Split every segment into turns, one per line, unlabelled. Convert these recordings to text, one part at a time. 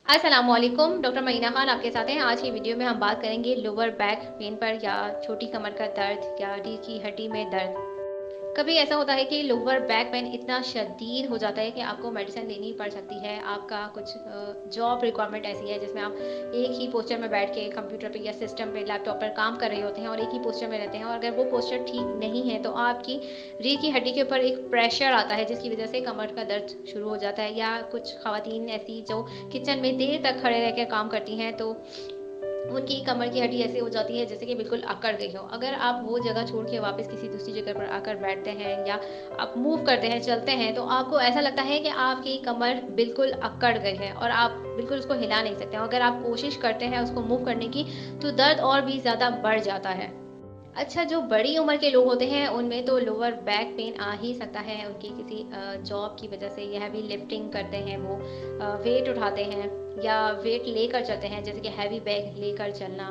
अस्सलामुअलैकुम, डॉक्टर मईना खान आपके साथ हैं। आज की वीडियो में हम बात करेंगे लोअर बैक पेन पर या छोटी कमर का दर्द या रीढ़ की हड्डी में दर्द। कभी ऐसा होता है कि लोअर बैक पेन इतना शदीद हो जाता है कि आपको मेडिसिन लेनी पड़ सकती है। आपका कुछ जॉब रिक्वायरमेंट ऐसी है जिसमें आप एक ही पोस्चर में बैठ के कंप्यूटर पे या सिस्टम पे लैपटॉप पर काम कर रहे होते हैं और एक ही पोस्चर में रहते हैं, और अगर वो पोस्चर ठीक नहीं है तो आपकी रीढ़ की हड्डी के ऊपर एक प्रेशर आता है जिसकी वजह से कमर का दर्द शुरू हो जाता है। या कुछ ख़वातीन ऐसी जो किचन में देर तक खड़े रह कर काम करती हैं, तो उनकी कमर की हड्डी ऐसे हो जाती है जैसे कि बिल्कुल अकड़ गई हो। अगर आप वो जगह छोड़ के वापस किसी दूसरी जगह पर आकर बैठते हैं या आप मूव करते हैं, चलते हैं, तो आपको ऐसा लगता है कि आपकी कमर बिल्कुल अकड़ गई है और आप बिल्कुल उसको हिला नहीं सकते। अगर आप कोशिश करते हैं उसको मूव करने की तो दर्द और भी ज़्यादा बढ़ जाता है। अच्छा, जो बड़ी उम्र के लोग होते हैं उनमें तो लोअर बैक पेन आ ही सकता है। उनकी किसी जॉब की वजह से या हैवी लिफ्टिंग करते हैं, वो वेट उठाते हैं या वेट लेकर चलते हैं, जैसे कि हैवी बैग लेकर चलना।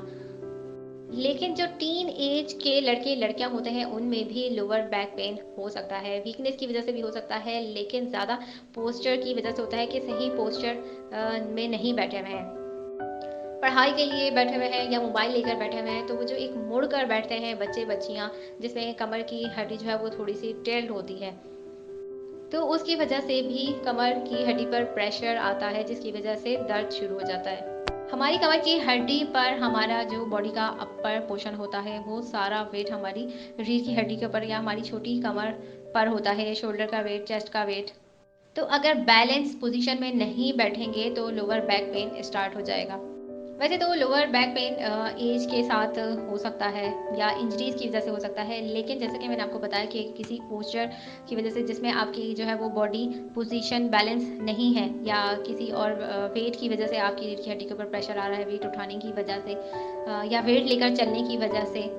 लेकिन जो टीन एज के लड़के लड़कियां होते हैं उनमें भी लोअर बैक पेन हो सकता है। वीकनेस की वजह से भी हो सकता है, लेकिन ज़्यादा पोस्चर की वजह से होता है कि सही पोस्चर में नहीं बैठे हुए हैं, पढ़ाई के लिए बैठे हुए हैं या मोबाइल लेकर बैठे हुए हैं। तो वो जो एक मुड़ कर बैठते हैं बच्चे बच्चियां, जिसमें कमर की हड्डी जो है वो थोड़ी सी टिल्ट होती है, तो उसकी वजह से भी कमर की हड्डी पर प्रेशर आता है जिसकी वजह से दर्द शुरू हो जाता है। हमारी कमर की हड्डी पर हमारा जो बॉडी का अपर पोर्शन होता है वो सारा वेट हमारी रीढ़ की हड्डी के ऊपर या हमारी छोटी कमर पर होता है, शोल्डर का वेट, चेस्ट का वेट। तो अगर बैलेंस पोजीशन में नहीं बैठेंगे तो लोअर बैक पेन स्टार्ट हो जाएगा। वैसे तो लोअर बैक पेन एज के साथ हो सकता है या इंजरीज की वजह से हो सकता है, लेकिन जैसे कि मैंने आपको बताया कि किसी पोस्चर की वजह से जिसमें आपकी जो है वो बॉडी पोजीशन बैलेंस नहीं है, या किसी और वेट की वजह से आपकी रीढ़ की हड्डी के ऊपर प्रेशर आ रहा है, वेट उठाने की वजह से या वेट लेकर चलने की वजह से,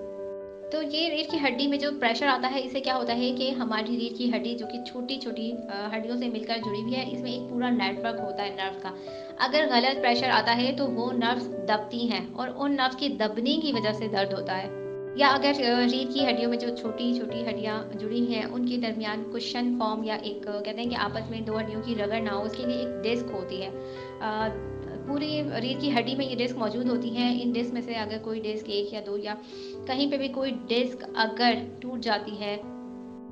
तो ये रीढ़ की हड्डी में जो प्रेशर आता है, इससे क्या होता है कि हमारी रीढ़ की हड्डी जो कि छोटी छोटी हड्डियों से मिलकर जुड़ी हुई है, इसमें एक पूरा नेटवर्क होता है नर्व का। अगर गलत प्रेशर आता है तो वो नर्व्स दबती हैं और उन नर्व्स के दबने की वजह से दर्द होता है। या अगर रीढ़ की हड्डियों में जो छोटी छोटी हड्डियां जुड़ी हैं उनके दरमियान कुशन फॉर्म या एक कहते हैं कि आपस में दो हड्डियों की रगड़ ना हो, उसके लिए एक डिस्क होती है। पूरी रीढ़ की हड्डी में ये डिस्क मौजूद होती हैं। इन डिस्क में से अगर कोई डिस्क एक या दो या कहीं पे भी कोई डिस्क अगर टूट जाती है,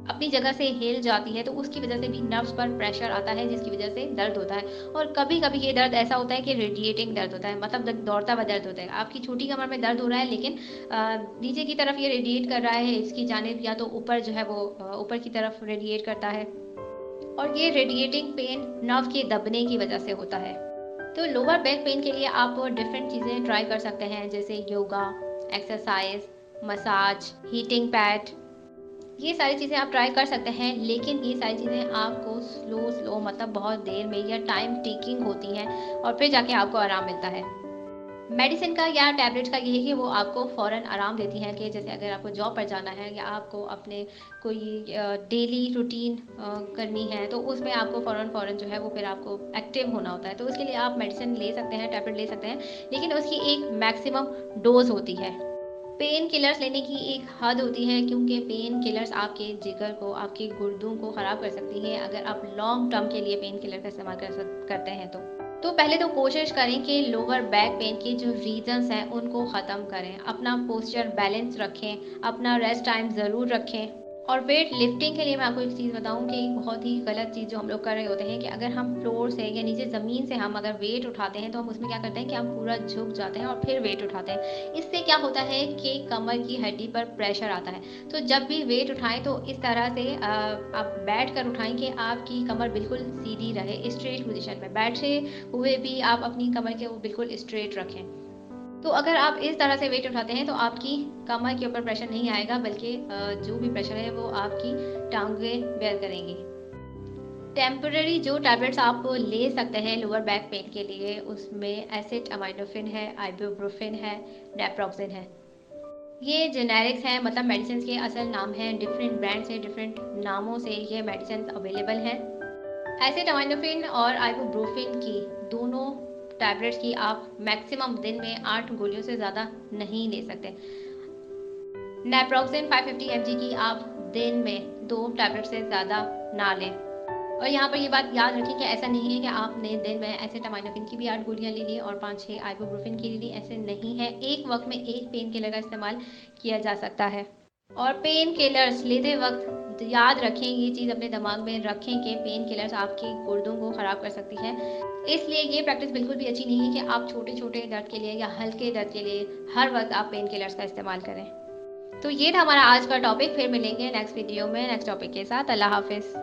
अपनी जगह से हिल जाती है, तो उसकी वजह से भी नर्व्स पर प्रेशर आता है जिसकी वजह से दर्द होता है। और कभी कभी ये दर्द ऐसा होता है कि रेडिएटिंग दर्द होता है, मतलब दौड़ता हुआ दर्द होता है। आपकी छोटी कमर में दर्द हो रहा है, लेकिन नीचे की तरफ ये रेडिएट कर रहा है, इसकी जानिब या तो ऊपर जो है वो ऊपर की तरफ रेडिएट करता है, और ये रेडिएटिंग पेन नर्व के दबने की वजह से होता है। तो लोअर बैक पेन के लिए आप डिफरेंट चीज़ें ट्राई कर सकते हैं, जैसे yoga, exercise, massage, heating pad. ये सारी चीज़ें आप ट्राई कर सकते हैं, लेकिन ये सारी चीज़ें आपको स्लो स्लो, मतलब बहुत देर में या टाइम टेकिंग होती हैं, और फिर जाके आपको आराम मिलता है। मेडिसिन का या टैबलेट्स का ये है कि वो आपको फ़ौरन आराम देती हैं, कि जैसे अगर आपको जॉब पर जाना है या आपको अपने कोई डेली रूटीन करनी है, तो उसमें आपको फ़ौरन फ़ौरन जो है वो फिर आपको एक्टिव होना होता है, तो उसके लिए आप मेडिसिन ले सकते हैं, टैबलेट ले सकते हैं, लेकिन उसकी एक मैक्सिमम डोज होती है। पेन किलर्स लेने की एक हद होती है, क्योंकि पेन किलर्स आपके जिगर को, आपके गुर्दों को ख़राब कर सकती हैं अगर आप लॉन्ग टर्म के लिए पेन किलर का इस्तेमाल करते हैं तो पहले तो कोशिश करें कि लोअर बैक पेन के जो रीजंस हैं उनको ख़त्म करें, अपना पोस्चर बैलेंस रखें, अपना रेस्ट टाइम ज़रूर रखें। और वेट लिफ्टिंग के लिए मैं आपको एक चीज़ बताऊं कि बहुत ही गलत चीज़ जो हम लोग कर रहे होते हैं कि अगर हम फ्लोर से या नीचे ज़मीन से हम अगर वेट उठाते हैं, तो हम उसमें क्या करते हैं कि हम पूरा झुक जाते हैं और फिर वेट उठाते हैं। इससे क्या होता है कि कमर की हड्डी पर प्रेशर आता है। तो जब भी वेट उठाएं तो इस तरह से आप बैठ कर उठाएं कि आपकी कमर बिल्कुल सीधी रहे, स्ट्रेट पोजिशन में। बैठे हुए भी आप अपनी कमर के वो बिल्कुल स्ट्रेट रखें। तो अगर आप इस तरह से वेट उठाते हैं तो आपकी कमर के ऊपर प्रेशर नहीं आएगा, बल्कि जो भी प्रेशर है वो आपकी टांगें बेयर करेंगी। टेम्पररी जो टैबलेट्स आप ले सकते हैं लोअर बैक पेन के लिए, उसमें एसिटामिनोफेन है, आइबुप्रोफेन है, नेप्रोक्सेन है। ये जेनेरिक्स हैं, मतलब मेडिसिन के असल नाम हैं, डिफरेंट ब्रांड से, डिफरेंट नामों से ये मेडिसिन अवेलेबल हैं। एसिटामिनोफेन और आइबुप्रोफेन की दोनों टैबलेट्स की आप मैक्सिमम दिन में 8 गोलियों से ज़्यादा नहीं ले सकते। नेप्रोक्सेन 550 mg की आप दिन में 2 टैबलेट से ज़्यादा ना लें। और यहाँ पर ये बात याद रखें कि ऐसा नहीं है कि आपने दिन में एसिटामिनोफेन की भी 8 गोलियाँ ले ली और 5-6 आइबुप्रोफेन की ले ली, ऐसे नहीं है। एक वक्त में एक पेन किलर का इस्तेमाल किया जा सकता है। और पेन किलर्स लेते वक्त याद रखें, ये चीज़ अपने दिमाग में रखें कि पेन किलर्स आपके गुर्दों को ख़राब कर सकती है। इसलिए ये प्रैक्टिस बिल्कुल भी अच्छी नहीं है कि आप छोटे-छोटे दर्द के लिए या हल्के दर्द के लिए हर वक्त आप पेन किलर्स का इस्तेमाल करें। तो ये था हमारा आज का टॉपिक। फिर मिलेंगे नेक्स्ट वीडियो में नेक्स्ट टॉपिक के साथ। अल्लाह हाफ़िज़।